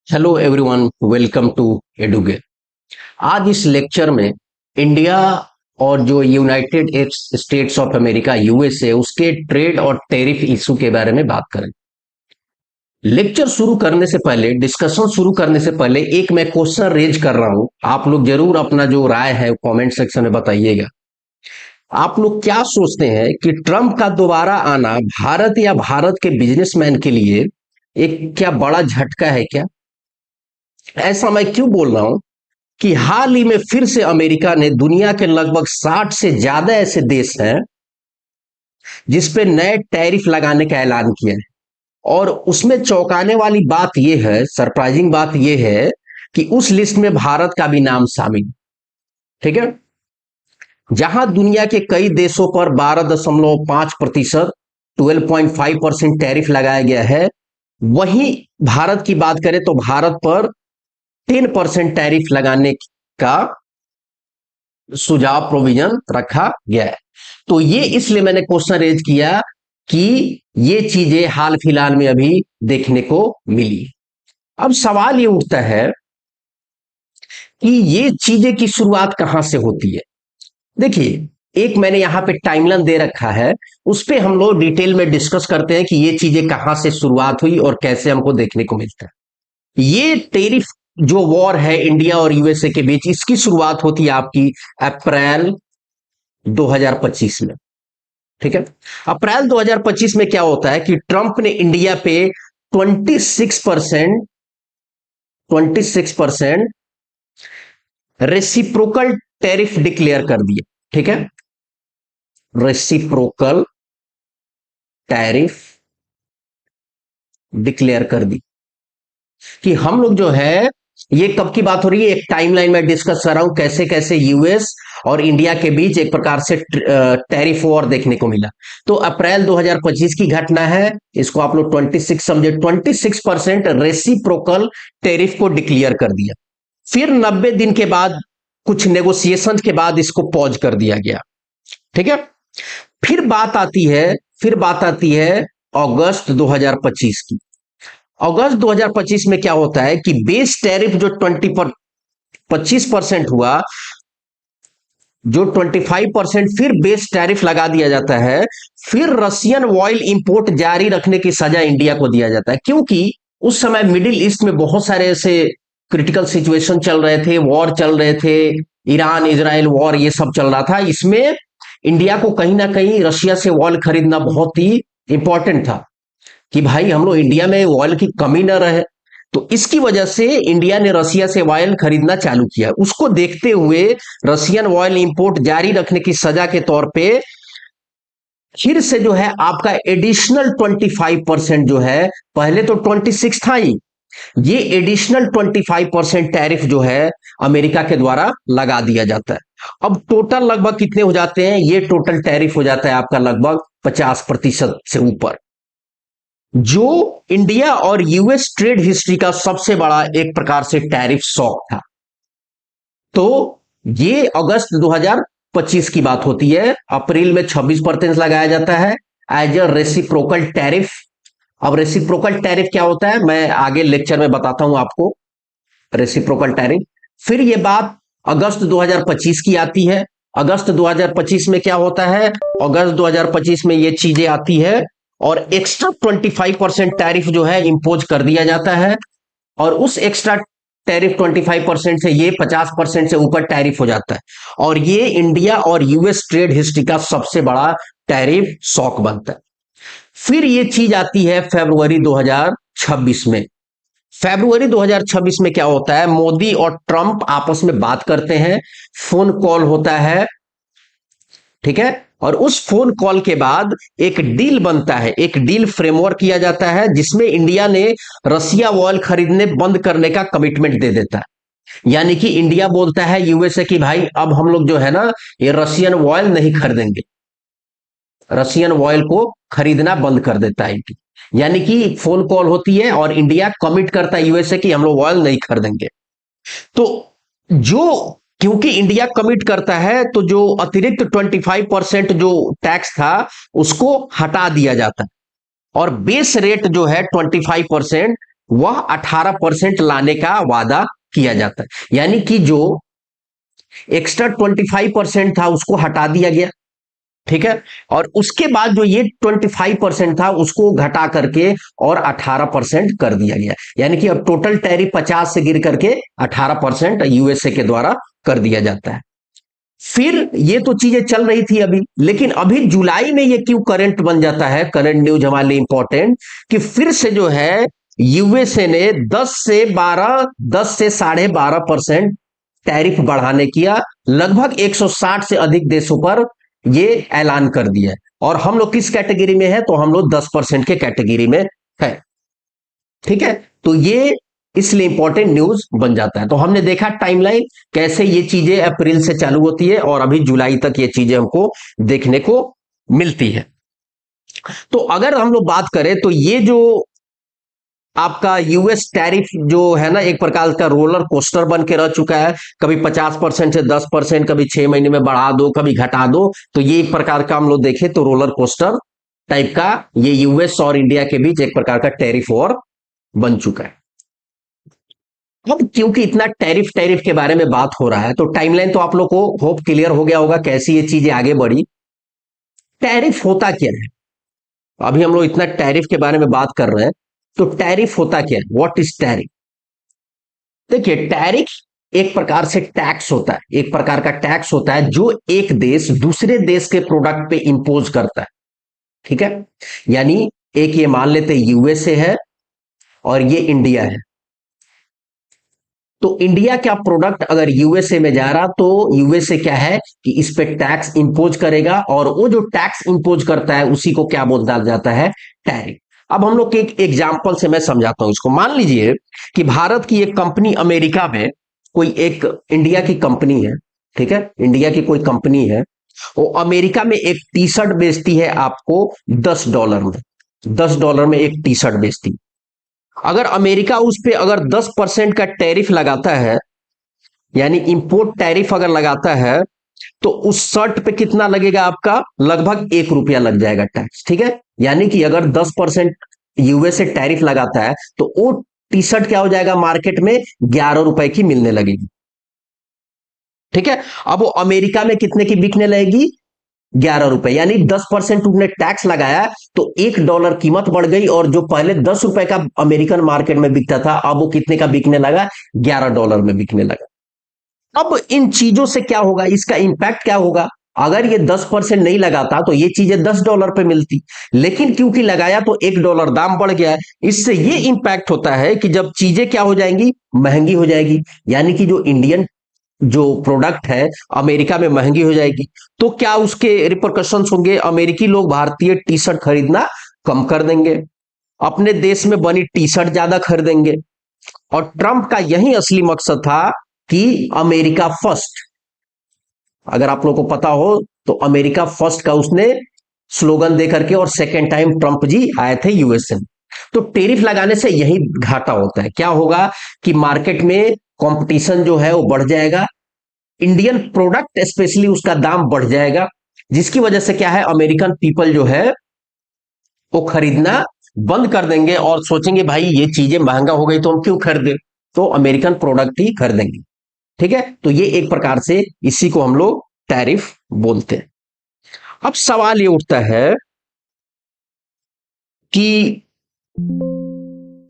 Hello everyone, welcome to एडुगे। आज इस लेक्चर में इंडिया और जो United States of America USA उसके ट्रेड और टैरिफ इशू के बारे में बात करें। लेक्चर शुरू करने से पहले, डिस्कशन शुरू करने से पहले एक मैं क्वेश्चन रेज कर रहा हूं। आप लोग जरूर अपना जो राय है कमेंट सेक्शन में बताइएगा। आप लोग क्या सोचते हैं कि ट्रंप का दोबारा आना भारत या भारत के बिजनेसमैन के लिए एक क्या बड़ा झटका है क्या? ऐसा मैं क्यों बोल रहा हूं कि हाल ही में फिर से अमेरिका ने दुनिया के लगभग 60 से ज्यादा ऐसे देश हैं जिस पे नए टैरिफ लगाने का ऐलान किया है। और उसमें चौंकाने वाली बात यह है, सरप्राइजिंग बात यह है कि उस लिस्ट में भारत का भी नाम शामिल। ठीक है। जहां दुनिया के कई देशों पर 12.5% 12.5% टैरिफ लगाया गया है, वहीं भारत की बात करें तो भारत पर 10% टैरिफ लगाने का सुझाव प्रोविजन रखा गया है। तो ये इसलिए मैंने क्वेश्चन रेज किया कि ये चीजें हाल फिलहाल में अभी देखने को मिली। अब सवाल ये उठता है कि ये चीजें की शुरुआत कहां से होती है। देखिए, एक मैंने यहां पे टाइमलाइन दे रखा है, उस पे हम लोग डिटेल में डिस्कस करते हैं कि ये चीजें कहां से शुरुआत हुई और कैसे हमको देखने को मिलता है। ये टैरिफ जो वॉर है इंडिया और यूएसए के बीच, इसकी शुरुआत होती है आपकी अप्रैल 2025 में। ठीक है। अप्रैल 2025 में क्या होता है कि ट्रंप ने इंडिया पे 26% रेसिप्रोकल टैरिफ डिक्लेयर कर दिया। ठीक है। रेसिप्रोकल टैरिफ डिक्लेयर कर दी कि हम लोग जो है, ये कब की बात हो रही है, एक टाइमलाइन में डिस्कस कर रहा हूं कैसे कैसे यूएस और इंडिया के बीच एक प्रकार से टैरिफ वॉर देखने को मिला। तो अप्रैल 2025 की घटना है, इसको आप लोग 26 समझे। 26% रेसिप्रोकल टैरिफ को डिक्लेयर कर दिया। फिर 90 दिन के बाद कुछ नेगोशिएशन के बाद इसको पॉज कर दिया गया। ठीक है। फिर बात आती है अगस्त 2025 की। अगस्त 2025 में क्या होता है कि बेस टैरिफ जो 25% हुआ, जो 25% फिर बेस टैरिफ लगा दिया जाता है। फिर रशियन ऑयल इंपोर्ट जारी रखने की सजा इंडिया को दिया जाता है, क्योंकि उस समय मिडिल ईस्ट में बहुत सारे ऐसे क्रिटिकल सिचुएशन चल रहे थे, वॉर चल रहे थे, ईरान इजराइल वॉर ये सब चल रहा था। इसमें इंडिया को कहीं ना कहीं रशिया से ऑयल खरीदना बहुत ही इंपॉर्टेंट था कि भाई हम लोग इंडिया में ऑयल की कमी न रहे। तो इसकी वजह से इंडिया ने रशिया से ऑयल खरीदना चालू किया। उसको देखते हुए रशियन ऑयल इंपोर्ट जारी रखने की सजा के तौर पे फिर से जो है आपका एडिशनल 25% जो है, पहले तो 26 था ही, ये एडिशनल 25% टैरिफ जो है अमेरिका के द्वारा लगा दिया जाता है। अब टोटल लगभग कितने हो जाते हैं, ये टोटल टैरिफ हो जाता है आपका लगभग 50% से ऊपर, जो इंडिया और यूएस ट्रेड हिस्ट्री का सबसे बड़ा एक प्रकार से टैरिफ शॉक था। तो ये अगस्त 2025 की बात होती है। अप्रैल में 26% लगाया जाता है एज अ रेसिप्रोकल टैरिफ। अब रेसिप्रोकल टैरिफ क्या होता है मैं आगे लेक्चर में बताता हूं आपको, रेसिप्रोकल टैरिफ। फिर ये बात अगस्त 2025 की आती है। अगस्त 2025 में क्या होता है, अगस्त 2025 में ये चीजें आती है और एक्स्ट्रा 25% टैरिफ जो है इंपोज कर दिया जाता है। और उस एक्स्ट्रा टैरिफ 25% से ये 50% से ऊपर टैरिफ हो जाता है। और ये इंडिया और यूएस ट्रेड हिस्ट्री का सबसे बड़ा टैरिफ शॉक बनता है। फिर ये चीज आती है फरवरी 2026 में। फरवरी 2026 में क्या होता है, मोदी और ट्रंप आपस में बात करते हैं, फोन कॉल होता है। ठीक है। और उस फोन कॉल के बाद एक डील बनता है, एक डील फ्रेमवर्क किया जाता है, जिसमें इंडिया ने रसिया ऑयल खरीदने बंद करने का कमिटमेंट दे देता है। यानी कि इंडिया बोलता है यूएसए की भाई अब हम लोग जो है ना, ये रशियन ऑयल नहीं खरीदेंगे, रशियन ऑयल को खरीदना बंद कर देता है इंडिया। यानी कि फोन कॉल होती है और इंडिया कमिट करता है यूएसए की हम लोग ऑयल नहीं खरीदेंगे। तो जो, क्योंकि इंडिया कमिट करता है तो जो अतिरिक्त 25% जो टैक्स था उसको हटा दिया जाता है और बेस रेट जो है 25% वह 18% लाने का वादा किया जाता है। यानी कि जो एक्स्ट्रा 25% था उसको हटा दिया गया, ठीक है, और उसके बाद जो ये 25% था उसको घटा करके और 18% कर दिया गया। यानी कि अब टोटल टैरिफ 50 से गिर करके 18% यूएसए के द्वारा कर दिया जाता है। फिर ये तो चीजें चल रही थी अभी, लेकिन अभी जुलाई में ये क्यों करंट बन जाता है, करंट न्यूज हमारे लिए इंपॉर्टेंट, कि फिर से जो है यूएसए ने 10 से 12.5% टैरिफ बढ़ाने किया, लगभग 160 से अधिक देशों पर ये ऐलान कर दिया है। और हम लोग किस कैटेगरी में है, तो हम लोग 10% के कैटेगरी में है, ठीक है। तो ये इसलिए इंपॉर्टेंट न्यूज बन जाता है। तो हमने देखा टाइमलाइन कैसे ये चीजें अप्रैल से चालू होती है और अभी जुलाई तक ये चीजें हमको देखने को मिलती है। तो अगर हम लोग बात करें तो ये जो आपका यूएस टैरिफ जो है ना, एक प्रकार का रोलर कोस्टर बन के रह चुका है। कभी 50% से 10%, कभी 6 महीने में बढ़ा दो, कभी घटा दो। तो ये एक प्रकार का हम लोग देखें तो रोलर कोस्टर टाइप का ये यूएस और इंडिया के बीच एक प्रकार का टैरिफ वॉर बन चुका है। अब क्योंकि इतना टैरिफ टैरिफ के बारे में बात हो रहा है तो टाइमलाइन तो आप लोग को होप क्लियर हो गया होगा कैसी ये चीजें आगे बढ़ी। टैरिफ होता क्या है, अभी हम लोग इतना टैरिफ के बारे में बात कर रहे हैं, तो टैरिफ होता क्या है, व्हाट इज टैरिफ। देखिए टैरिफ एक प्रकार से टैक्स होता है, एक प्रकार का टैक्स होता है जो एक देश दूसरे देश के प्रोडक्ट पे इंपोज करता है, ठीक है। यानी एक ये मान लेते यूएसए है और ये इंडिया है, तो इंडिया का प्रोडक्ट अगर यूएसए में जा रहा तो यूएसए क्या है कि इस पे टैक्स इंपोज करेगा, और वो जो टैक्स इंपोज करता है उसी को क्या बोलता जाता है, टैरिफ। अब हम लोग के एक एग्जांपल से मैं समझाता हूं इसको। मान लीजिए कि भारत की एक कंपनी अमेरिका में कोई एक इंडिया की कंपनी है, ठीक है, इंडिया की कोई कंपनी है, वो अमेरिका में एक टी शर्ट बेचती है आपको $10 में, $10 में एक टी शर्ट बेचती है। अगर अमेरिका उस पर अगर 10% का टैरिफ लगाता है, यानी इंपोर्ट टैरिफ अगर लगाता है, तो उस शर्ट पे कितना लगेगा आपका, लगभग ₹1 लग जाएगा टैक्स, ठीक है। यानी कि अगर 10% यूएसए टैरिफ लगाता है तो वो टी शर्ट क्या हो जाएगा, मार्केट में ₹11 की मिलने लगेगी, ठीक है। अब वो अमेरिका में कितने की बिकने लगेगी, ₹11, यानी 10% तुमने टैक्स लगाया तो $1 कीमत बढ़ गई, और जो पहले ₹10 का अमेरिकन मार्केट में बिकता था अब वो कितने का बिकने लगा, $11 में बिकने लगा। अब इन चीजों से क्या होगा, इसका इंपैक्ट क्या होगा, अगर ये 10% नहीं लगाता तो ये चीजें $10 पे मिलती, लेकिन क्योंकि लगाया तो $1 दाम बढ़ गया है। इससे ये इंपैक्ट होता है कि जब चीजें क्या हो जाएंगी, महंगी हो जाएगी, यानी कि जो इंडियन जो प्रोडक्ट है अमेरिका में महंगी हो जाएगी, तो क्या उसके रिपरकशंस होंगे, अमेरिकी लोग भारतीय टी शर्ट खरीदना कम कर देंगे, अपने देश में बनी टी शर्ट ज्यादा खरीदेंगे। और ट्रंप का यही असली मकसद था कि अमेरिका फर्स्ट, अगर आप लोगों को पता हो तो अमेरिका फर्स्ट का उसने स्लोगन दे करके, और सेकेंड टाइम ट्रंप जी आए थे यूएसए में। तो टैरिफ लगाने से यही घाटा होता है, क्या होगा कि मार्केट में कंपटीशन जो है वो बढ़ जाएगा, इंडियन प्रोडक्ट स्पेशली उसका दाम बढ़ जाएगा, जिसकी वजह से क्या है, अमेरिकन पीपल जो है वो खरीदना बंद कर देंगे और सोचेंगे भाई ये चीजें महंगा हो गई तो हम क्यों खरीदें, तो अमेरिकन प्रोडक्ट ही खरीदेंगे, ठीक है। तो ये एक प्रकार से इसी को हम लोग टैरिफ बोलते हैं। अब सवाल ये उठता है कि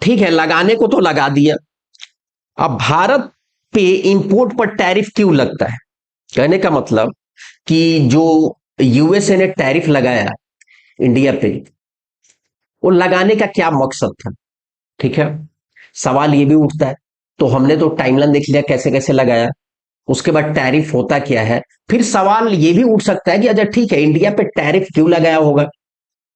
ठीक है लगाने को तो लगा दिया, अब भारत पे इंपोर्ट पर टैरिफ क्यों लगता है, कहने का मतलब कि जो यूएसए ने टैरिफ लगाया इंडिया पे, वो लगाने का क्या मकसद था, ठीक है। सवाल ये भी उठता है, तो हमने तो टाइमलाइन देख लिया कैसे कैसे लगाया, उसके बाद टैरिफ होता क्या है। फिर सवाल ये भी उठ सकता है कि अच्छा ठीक है इंडिया पे टैरिफ क्यों लगाया होगा,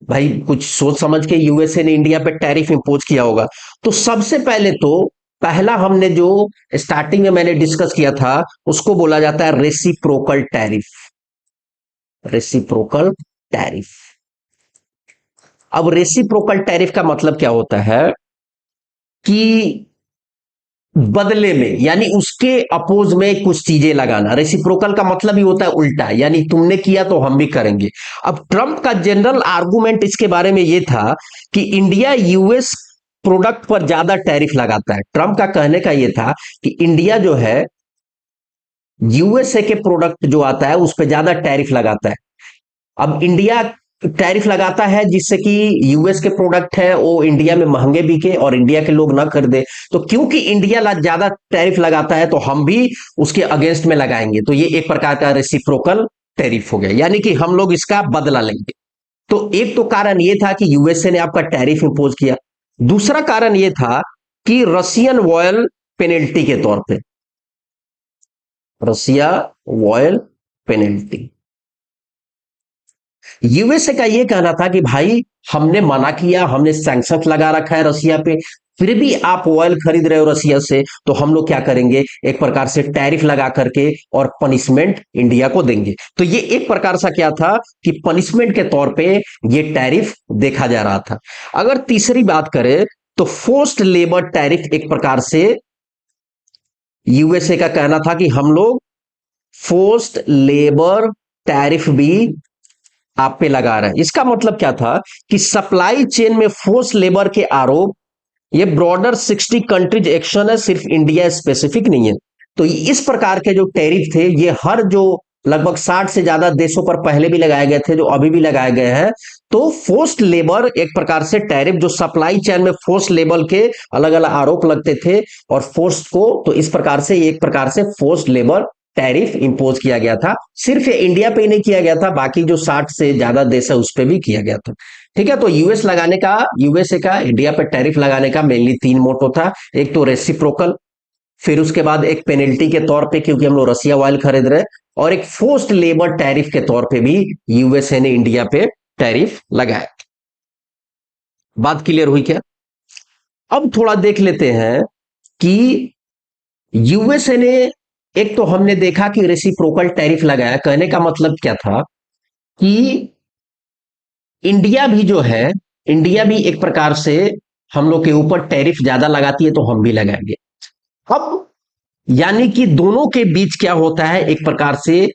भाई कुछ सोच समझ के यूएसए ने इंडिया पे टैरिफ इंपोज किया होगा। तो सबसे पहले तो पहला हमने जो स्टार्टिंग में मैंने डिस्कस किया था उसको बोला जाता है रेसिप्रोकल टैरिफ, रेसिप्रोकल टैरिफ। अब रेसिप्रोकल टैरिफ का मतलब क्या होता है कि बदले में, यानी उसके अपोज में कुछ चीजें लगाना। रेसिप्रोकल का मतलब ही होता है उल्टा, यानी तुमने किया तो हम भी करेंगे। अब ट्रंप का जनरल आर्गुमेंट इसके बारे में ये था कि इंडिया यूएस प्रोडक्ट पर ज्यादा टैरिफ लगाता है। ट्रंप का कहने का यह था कि इंडिया जो है यूएसए के प्रोडक्ट जो आता है उस पर ज्यादा टैरिफ लगाता है। अब इंडिया टैरिफ लगाता है जिससे कि यूएस के प्रोडक्ट है वो इंडिया में महंगे बिके और इंडिया के लोग ना खरीदे। तो क्योंकि इंडिया ज्यादा टैरिफ लगाता है तो हम भी उसके अगेंस्ट में लगाएंगे। तो ये एक प्रकार का रेसिप्रोकल टैरिफ हो गया, यानी कि हम लोग इसका बदला लेंगे। तो एक तो कारण यह था कि यूएसए ने आपका टैरिफ इंपोज किया। दूसरा कारण यह था कि रशियन ऑयल पेनल्टी के तौर पे, रशिया ऑयल पेनल्टी, यूएसए का यह कहना था कि भाई हमने मना किया, हमने सैंक्शन लगा रखा है रशिया पे, फिर भी आप ऑयल खरीद रहे हो रशिया से, तो हम लोग क्या करेंगे, एक प्रकार से टैरिफ लगा करके और पनिशमेंट इंडिया को देंगे। तो ये एक प्रकार सा क्या था कि पनिशमेंट के तौर पे ये टैरिफ देखा जा रहा था। अगर तीसरी बात करें तो फोर्स्ड लेबर टैरिफ, एक प्रकार से यूएसए का कहना था कि हम लोग फोर्स्ड लेबर टैरिफ भी आप पे लगा रहे हैं। इसका मतलब क्या था कि सप्लाई चेन में फोर्स लेबर के आरोप, ये ब्रॉडर 60 कंट्रीज एक्शन है, सिर्फ इंडिया स्पेसिफिक नहीं है। तो इस प्रकार के जो टैरिफ थे ये हर जो लगभग 60 से ज्यादा देशों पर पहले भी लगाए गए थे, जो अभी भी लगाए गए हैं। तो फोर्स्ड लेबर एक प्रकार से टैरिफ, जो सप्लाई चेन में फोर्स लेबर के अलग अलग आरोप लगते थे और फोर्स को, तो इस प्रकार से एक प्रकार से फोर्स्ड लेबर टैरिफ इंपोज किया गया था। सिर्फ ये इंडिया पे ही नहीं किया गया था, बाकी जो 60 से ज्यादा देश है उस पर भी किया गया था। ठीक है, तो यूएसए का इंडिया पे टैरिफ लगाने का मेनली 3 मोटो था। एक तो रेसिप्रोकल, फिर उसके बाद एक पेनल्टी के तौर पे क्योंकि हम लोग रशिया ऑयल खरीद रहे हैं, और एक फोर्स्ड लेबर टैरिफ के तौर पे भी यूएसए ने इंडिया पे टैरिफ लगाया। बात क्लियर हुई क्या? अब थोड़ा देख लेते हैं कि यूएसए ने, एक तो हमने देखा कि रेसिप्रोकल टैरिफ लगाया, कहने का मतलब क्या था कि इंडिया भी जो है, इंडिया भी एक प्रकार से हम लोग के ऊपर टैरिफ ज्यादा लगाती है तो हम भी लगाएंगे। अब यानी कि दोनों के बीच क्या होता है, एक प्रकार से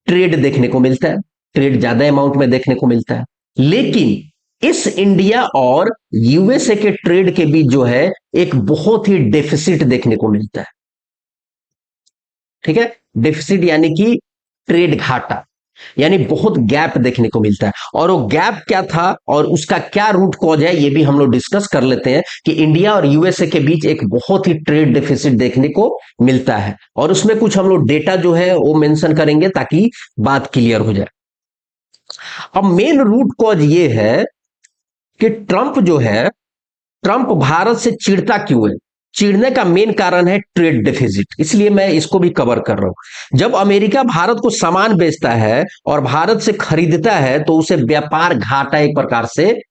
ट्रेड देखने को मिलता है, ट्रेड ज्यादा अमाउंट में देखने को मिलता है। लेकिन इस इंडिया और यूएसए के ट्रेड के बीच जो है एक बहुत ही डेफिसिट देखने को मिलता है। ठीक है, डेफिसिट यानी कि ट्रेड घाटा, यानी बहुत गैप देखने को मिलता है। और वो गैप क्या था और उसका क्या रूट कॉज है ये भी हम लोग डिस्कस कर लेते हैं कि इंडिया और यूएसए के बीच एक बहुत ही ट्रेड डेफिसिट देखने को मिलता है, और उसमें कुछ हम लोग डेटा जो है वो मेंशन करेंगे ताकि बात क्लियर हो जाए। अब मेन रूट कॉज ये है कि ट्रंप जो है, ट्रंप भारत से चिढ़ता क्यों है? चिढ़ने का मेन कारण है ट्रेड डेफिसिट, इसलिए मैं इसको भी कवर कर रहा हूं। जब अमेरिका भारत को सामान बेचता है और भारत से खरीदता है तो उसे व्यापार घाटा एक प्रकार से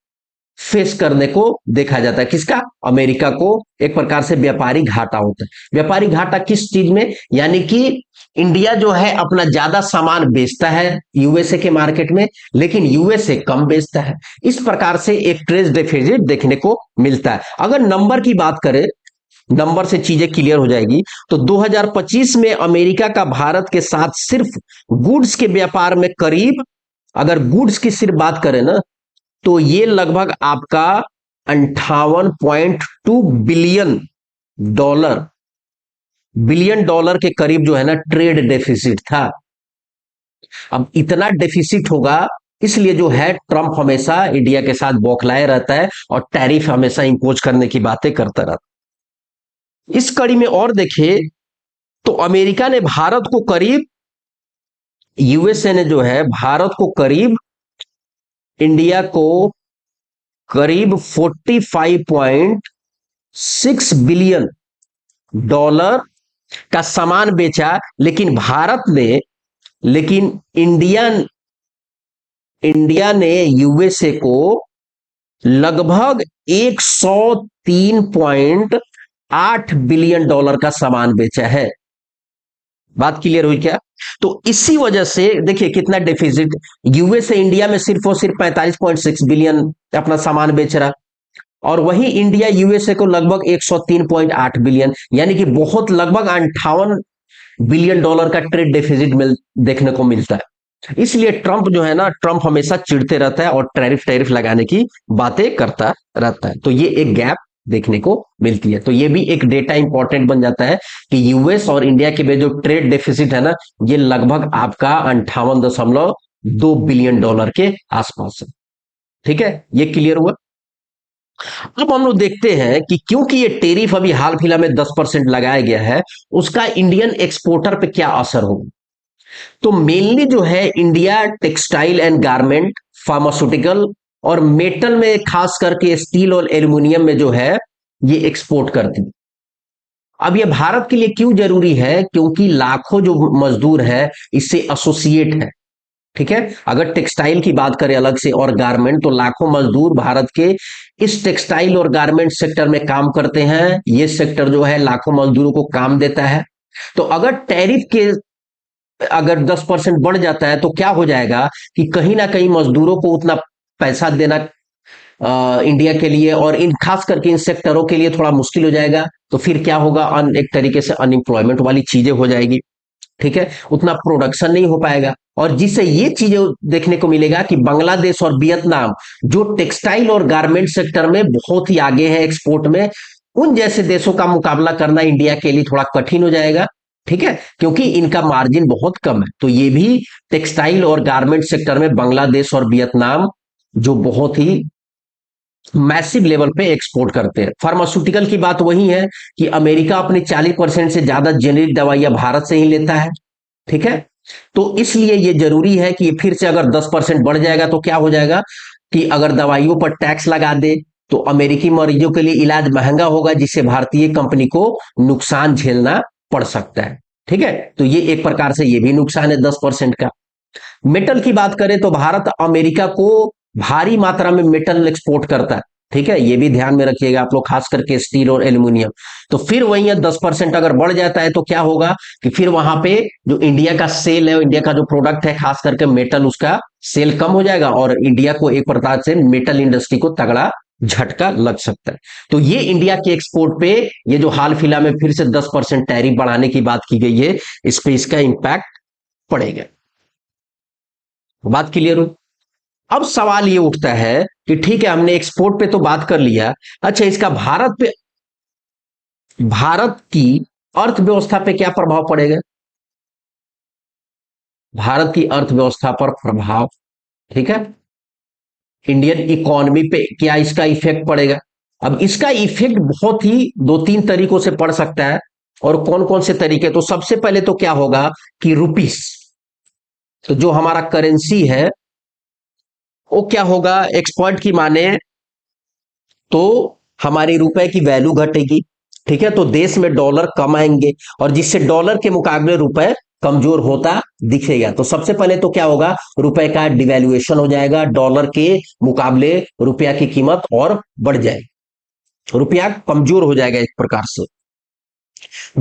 फेस करने को देखा जाता है। किसका? अमेरिका को एक प्रकार से व्यापारी घाटा होता है। व्यापारी घाटा किस चीज में? यानी कि इंडिया जो है अपना ज्यादा सामान बेचता है यूएसए के मार्केट में, लेकिन यूएसए कम बेचता है। इस प्रकार से एक ट्रेड डेफिसिट देखने को मिलता है। अगर नंबर की बात करें, नंबर से चीजें क्लियर हो जाएगी, तो 2025 में अमेरिका का भारत के साथ सिर्फ गुड्स के व्यापार में करीब, अगर गुड्स की सिर्फ बात करें ना, तो ये लगभग आपका 58.2 बिलियन डॉलर के करीब जो है ना ट्रेड डेफिसिट था। अब इतना डेफिसिट होगा, इसलिए जो है ट्रंप हमेशा इंडिया के साथ बौखलाए रहता है और टैरिफ हमेशा इंपोज करने की बातें करता रहता है। इस कड़ी में और देखिए तो अमेरिका ने भारत को करीब, यूएसए ने जो है भारत को करीब, इंडिया को करीब 45.6 बिलियन डॉलर का सामान बेचा, लेकिन भारत ने, लेकिन इंडिया ने यूएसए को लगभग 103.8 बिलियन डॉलर का सामान बेचा है। बात क्लियर हुई क्या? तो इसी वजह से देखिए कितना डेफिसिट, यूएसए इंडिया में सिर्फ और सिर्फ 45.6 बिलियन अपना सामान बेच रहा, और वहीं इंडिया यूएसए को लगभग 103.8 बिलियन, यानी कि बहुत लगभग 58 बिलियन डॉलर का ट्रेड डेफिसिट देखने को मिलता है। इसलिए ट्रंप जो है ना, ट्रंप हमेशा चिढ़ते रहता है और टैरिफ टैरिफ लगाने की बातें करता रहता है। तो ये एक गैप देखने को मिलती है। तो ये भी एक डेटा इंपॉर्टेंट बन जाता है कि यूएस और इंडिया के बीच जो ट्रेड डेफिसिट है ना, ये लगभग आपका 58.2 बिलियन डॉलर के आसपास है। ठीक है, ये क्लियर हुआ। अब हम लोग देखते हैं कि क्योंकि ये टेरिफ अभी हाल फिलहाल में 10% लगाया गया है, उसका इंडियन एक्सपोर्टर पे क्या असर होगा। तो मेनली जो है India textile and garment, pharmaceutical और मेटल में, खास करके स्टील और एल्यूमिनियम में जो है ये एक्सपोर्ट करती है। अब ये भारत के लिए क्यों जरूरी है, क्योंकि लाखों जो मजदूर है इससे एसोसिएट है। ठीक है, अगर टेक्सटाइल की बात करें अलग से और गारमेंट, तो लाखों मजदूर भारत के इस टेक्सटाइल और गारमेंट सेक्टर में काम करते हैं। ये सेक्टर जो है लाखों मजदूरों को काम देता है। तो अगर टैरिफ के अगर 10% बढ़ जाता है तो क्या हो जाएगा कि कहीं ना कहीं मजदूरों को उतना पैसा देना इंडिया के लिए और इन खास करके इन सेक्टरों के लिए थोड़ा मुश्किल हो जाएगा। तो फिर क्या होगा, एक तरीके से अनएम्प्लॉयमेंट वाली चीजें हो जाएगी। ठीक है, उतना प्रोडक्शन नहीं हो पाएगा। और जिससे ये चीजें देखने को मिलेगा कि बांग्लादेश और वियतनाम जो टेक्सटाइल और गारमेंट सेक्टर में बहुत ही आगे है एक्सपोर्ट में, उन जैसे देशों का मुकाबला करना इंडिया के लिए थोड़ा कठिन हो जाएगा। ठीक है, क्योंकि इनका मार्जिन बहुत कम है। तो ये भी टेक्सटाइल और गारमेंट सेक्टर में बांग्लादेश और वियतनाम जो बहुत ही मैसिव लेवल पे एक्सपोर्ट करते हैं। फार्मास्यूटिकल की बात वही है कि अमेरिका अपनी 40% से ज्यादा जेनेरिक दवाइयां भारत से ही लेता है। ठीक है, तो इसलिए ये जरूरी है कि फिर से अगर 10% बढ़ जाएगा तो क्या हो जाएगा कि अगर दवाइयों पर टैक्स लगा दे तो अमेरिकी मरीजों के लिए इलाज महंगा होगा, जिससे भारतीय कंपनी को नुकसान झेलना पड़ सकता है। ठीक है, तो ये एक प्रकार से ये भी नुकसान है 10% का। मेटल की बात करें तो भारत अमेरिका को भारी मात्रा में मेटल एक्सपोर्ट करता है। ठीक है, ये भी ध्यान में रखिएगा आप लोग, खास करके स्टील और एल्यूमिनियम। तो फिर वही 10% अगर बढ़ जाता है तो क्या होगा कि फिर वहां पे जो इंडिया का सेल है, इंडिया का जो प्रोडक्ट है खास करके मेटल, उसका सेल कम हो जाएगा और इंडिया को एक प्रकार से मेटल इंडस्ट्री को तगड़ा झटका लग सकता है। तो ये इंडिया के एक्सपोर्ट पे ये जो हाल फिलहाल में फिर से 10% टैरिफ बढ़ाने की बात की गई है, इस पे इसका इंपैक्ट पड़ेगा। बात क्लियर हुई। अब सवाल ये उठता है कि ठीक है, हमने एक्सपोर्ट पे तो बात कर लिया। अच्छा, इसका भारत पे, भारत की अर्थव्यवस्था पे क्या प्रभाव पड़ेगा। भारत की अर्थव्यवस्था पर प्रभाव, ठीक है, इंडियन इकोनॉमी पे क्या इसका इफेक्ट पड़ेगा। अब इसका इफेक्ट बहुत ही दो तीन तरीकों से पड़ सकता है। और कौन कौन से तरीके, तो सबसे पहले तो क्या होगा कि रुपीस, तो जो हमारा करेंसी है वो क्या होगा, एक्सपोर्ट की माने तो हमारे रुपए की वैल्यू घटेगी। ठीक है, तो देश में डॉलर कम आएंगे और जिससे डॉलर के मुकाबले रुपए कमजोर होता दिखेगा। तो सबसे पहले तो क्या होगा, रुपए का डिवैल्यूएशन हो जाएगा, डॉलर के मुकाबले रुपया की कीमत और बढ़ जाएगी, रुपया कमजोर हो जाएगा एक प्रकार से।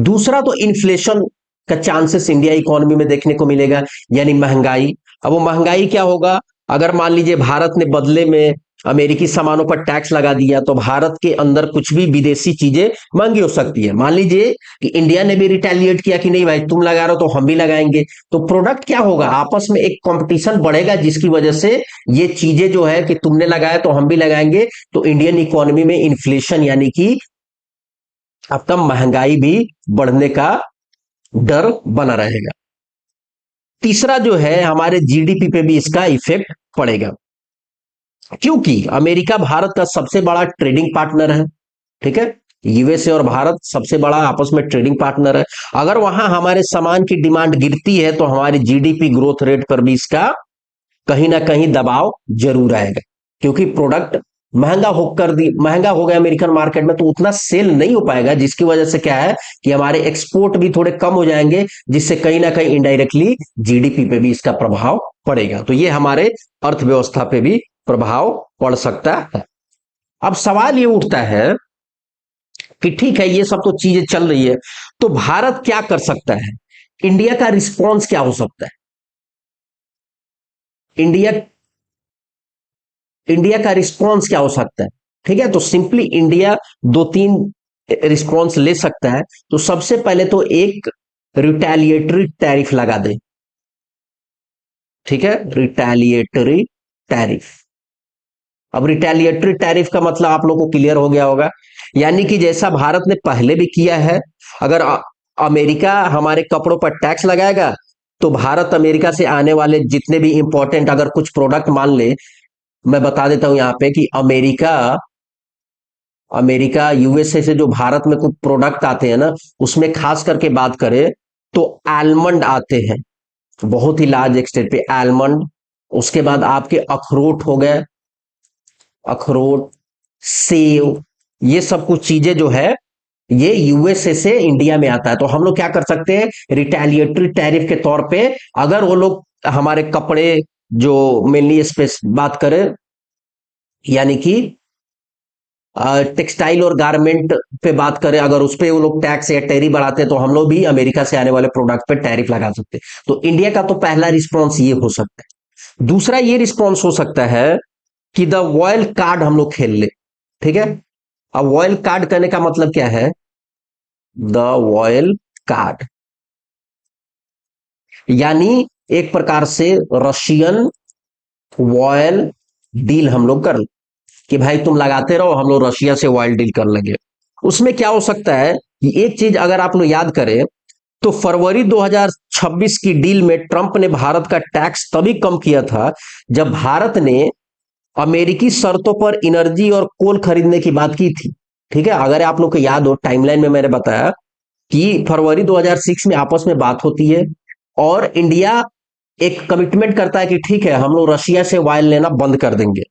दूसरा तो इन्फ्लेशन का चांसेस इंडिया इकोनॉमी में देखने को मिलेगा, यानी महंगाई। अब वो महंगाई क्या होगा, अगर मान लीजिए भारत ने बदले में अमेरिकी सामानों पर टैक्स लगा दिया तो भारत के अंदर कुछ भी विदेशी चीजें महंगी हो सकती है। मान लीजिए कि इंडिया ने भी रिटेलिएट किया कि नहीं भाई तुम लगा रहे हो तो हम भी लगाएंगे, तो प्रोडक्ट क्या होगा, आपस में एक कंपटीशन बढ़ेगा, जिसकी वजह से ये चीजें जो है कि तुमने लगाया तो हम भी लगाएंगे। तो इंडियन इकोनॉमी में इन्फ्लेशन यानी कि आपका महंगाई भी बढ़ने का डर बना रहेगा। तीसरा जो है हमारे जीडीपी पे भी इसका इफेक्ट पड़ेगा, क्योंकि अमेरिका भारत का सबसे बड़ा ट्रेडिंग पार्टनर है। ठीक है, यूएसए और भारत सबसे बड़ा आपस में ट्रेडिंग पार्टनर है। अगर वहां हमारे सामान की डिमांड गिरती है तो हमारी जीडीपी ग्रोथ रेट पर भी इसका कहीं ना कहीं दबाव जरूर आएगा, क्योंकि प्रोडक्ट महंगा हो गया अमेरिकन मार्केट में तो उतना सेल नहीं हो पाएगा, जिसकी वजह से क्या है कि हमारे एक्सपोर्ट भी थोड़े कम हो जाएंगे, जिससे कहीं ना कहीं इनडायरेक्टली जीडीपी पे भी इसका प्रभाव पड़ेगा। तो ये हमारे अर्थव्यवस्था पे भी प्रभाव पड़ सकता है। अब सवाल ये उठता है कि ठीक है, ये सब तो चीजें चल रही है, तो भारत क्या कर सकता है, इंडिया का रिस्पॉन्स क्या हो सकता है। इंडिया इंडिया का रिस्पॉन्स क्या हो सकता है। ठीक है, तो सिंपली इंडिया दो तीन रिस्पॉन्स ले सकता है। तो सबसे पहले तो एक रिटेलिएटरी टैरिफ लगा दे। ठीक है, रिटेलिएटरी टैरिफ। अब रिटेलिएटरी टैरिफ का मतलब आप लोगों को क्लियर हो गया होगा, यानी कि जैसा भारत ने पहले भी किया है, अगर अमेरिका हमारे कपड़ों पर टैक्स लगाएगा तो भारत अमेरिका से आने वाले जितने भी इंपॉर्टेंट अगर कुछ प्रोडक्ट मान ले, मैं बता देता हूं यहाँ पे कि अमेरिका अमेरिका यूएसए से जो भारत में कुछ प्रोडक्ट आते हैं ना, उसमें खास करके बात करें तो आलमंड आते हैं, बहुत ही लार्ज एक्सटेंट पे आलमंड। उसके बाद आपके अखरोट हो गए, अखरोट, सेव, ये सब कुछ चीजें जो है ये यूएसए से इंडिया में आता है। तो हम लोग क्या कर सकते हैं, रिटेलिएटरी टैरिफ के तौर पे अगर वो लोग हमारे कपड़े जो मेनली स्पेस बात करें, यानी कि टेक्सटाइल और गारमेंट पे बात करें, अगर उस पे वो लोग टैक्स या टैरिफ बढ़ाते हैं तो हम लोग भी अमेरिका से आने वाले प्रोडक्ट पे टैरिफ लगा सकते हैं। तो इंडिया का तो पहला रिस्पॉन्स ये हो सकता है। दूसरा ये रिस्पॉन्स हो सकता है कि द वॉयल कार्ड हम लोग खेल ले, ठीक है। अब वॉयल कार्ड करने का मतलब क्या है, द वॉयल कार्ड यानी एक प्रकार से रशियन वॉयल डील हम लोग कर ले कि भाई तुम लगाते रहो, हम लोग रशिया से वॉयल डील कर लेंगे। उसमें क्या हो सकता है कि एक चीज अगर आप लोग याद करें तो फरवरी 2026 की डील में ट्रंप ने भारत का टैक्स तभी कम किया था जब भारत ने अमेरिकी शर्तों पर एनर्जी और कोल खरीदने की बात की थी, ठीक है। अगर आप लोग को याद हो टाइमलाइन में मैंने बताया कि फरवरी 2006 में आपस में बात होती है और इंडिया एक कमिटमेंट करता है कि ठीक है हम लोग रशिया से ऑयल लेना बंद कर देंगे,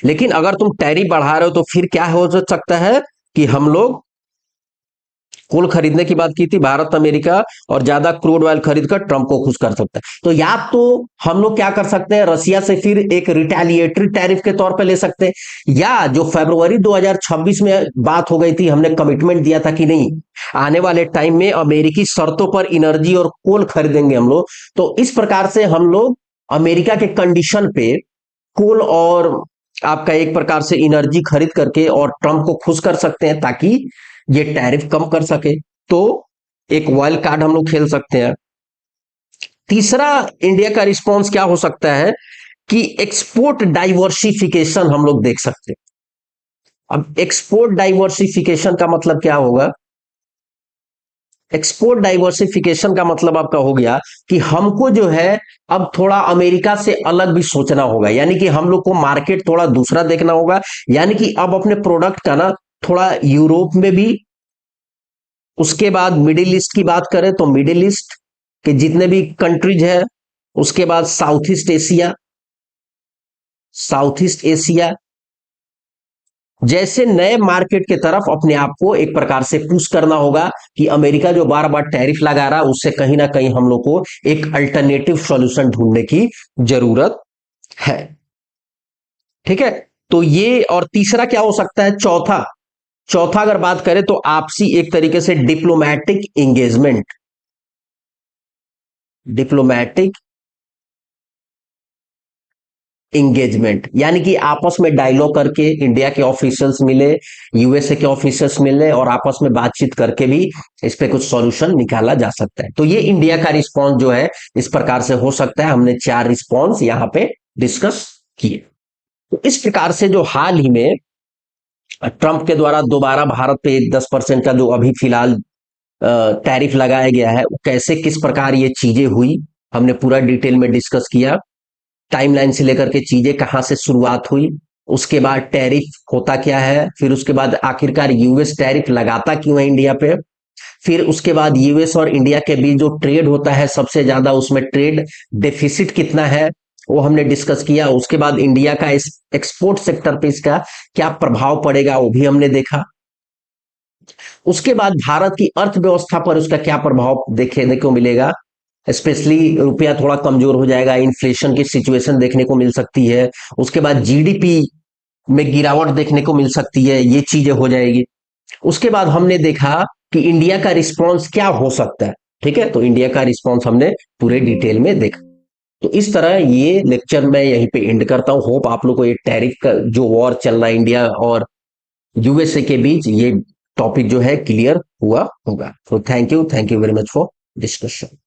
लेकिन अगर तुम टैरिफ बढ़ा रहे हो तो फिर क्या हो सकता है कि हम लोग कोल खरीदने की बात की थी भारत अमेरिका, और ज्यादा क्रूड ऑयल खरीद कर ट्रंप को खुश कर सकता है। तो या तो हम लोग क्या कर सकते हैं, रशिया से फिर एक रिटेलिएटरी टैरिफ के तौर पर ले सकते हैं, या जो फरवरी 2026 में बात हो गई थी, हमने कमिटमेंट दिया था कि नहीं आने वाले टाइम में अमेरिकी शर्तों पर एनर्जी और कोल खरीदेंगे हम लोग, तो इस प्रकार से हम लोग अमेरिका के कंडीशन पे कोल और आपका एक प्रकार से एनर्जी खरीद करके और ट्रंप को खुश कर सकते हैं ताकि ये टैरिफ कम कर सके। तो एक वाइल्ड कार्ड हम लोग खेल सकते हैं। तीसरा इंडिया का रिस्पॉन्स क्या हो सकता है कि एक्सपोर्ट डाइवर्सिफिकेशन हम लोग देख सकते हैं। अब एक्सपोर्ट डाइवर्सिफिकेशन का मतलब क्या होगा, एक्सपोर्ट डाइवर्सिफिकेशन का मतलब आपका हो गया कि हमको जो है अब थोड़ा अमेरिका से अलग भी सोचना होगा, यानी कि हम लोग को मार्केट थोड़ा दूसरा देखना होगा, यानी कि अब अपने प्रोडक्ट का ना थोड़ा यूरोप में भी, उसके बाद मिडिल ईस्ट की बात करें तो मिडिल ईस्ट के जितने भी कंट्रीज है, उसके बाद साउथ ईस्ट एशिया जैसे नए मार्केट की तरफ अपने आप को एक प्रकार से पुश करना होगा कि अमेरिका जो बार बार टैरिफ लगा रहा है उससे कहीं ना कहीं हम लोग को एक अल्टरनेटिव सॉल्यूशन ढूंढने की जरूरत है, ठीक है। तो ये, और तीसरा क्या हो सकता है, चौथा चौथा अगर बात करें तो आपसी एक तरीके से डिप्लोमैटिक इंगेजमेंट, यानी कि आपस में डायलॉग करके इंडिया के ऑफिशियल्स मिले, यूएसए के ऑफिशियल्स मिले और आपस में बातचीत करके भी इस पे कुछ सॉल्यूशन निकाला जा सकता है। तो ये इंडिया का रिस्पॉन्स जो है इस प्रकार से हो सकता है। हमने 4 रिस्पॉन्स यहाँ पे डिस्कस किए। तो इस प्रकार से जो हाल ही में ट्रंप के द्वारा दोबारा भारत पे 10% का जो अभी फिलहाल टैरिफ लगाया गया है, कैसे किस प्रकार ये चीजें हुई, हमने पूरा डिटेल में डिस्कस किया। टाइमलाइन से लेकर के चीजें कहां से शुरुआत हुई, उसके बाद टैरिफ होता क्या है, फिर उसके बाद आखिरकार यूएस टैरिफ लगाता क्यों है इंडिया पे, फिर उसके बाद यूएस और इंडिया के बीच जो ट्रेड होता है सबसे ज्यादा उसमें ट्रेड डेफिसिट कितना है वो हमने डिस्कस किया। उसके बाद इंडिया का इस एक्सपोर्ट सेक्टर पे इसका क्या प्रभाव पड़ेगा वो भी हमने देखा। उसके बाद भारत की अर्थव्यवस्था पर उसका क्या प्रभाव देखने को मिलेगा, स्पेशली रुपया थोड़ा कमजोर हो जाएगा, इन्फ्लेशन की सिचुएशन देखने को मिल सकती है, उसके बाद जीडीपी में गिरावट देखने को मिल सकती है, ये चीजें हो जाएगी। उसके बाद हमने देखा कि इंडिया का रिस्पॉन्स क्या हो सकता है, ठीक है। तो इंडिया का रिस्पॉन्स हमने पूरे डिटेल में देखा। तो इस तरह ये लेक्चर मैं यहीं पे एंड करता हूं। होप आप लोग को ये टैरिफ का जो वॉर चल रहा है इंडिया और यूएसए के बीच, ये टॉपिक जो है क्लियर हुआ होगा। तो thank you very much for discussion.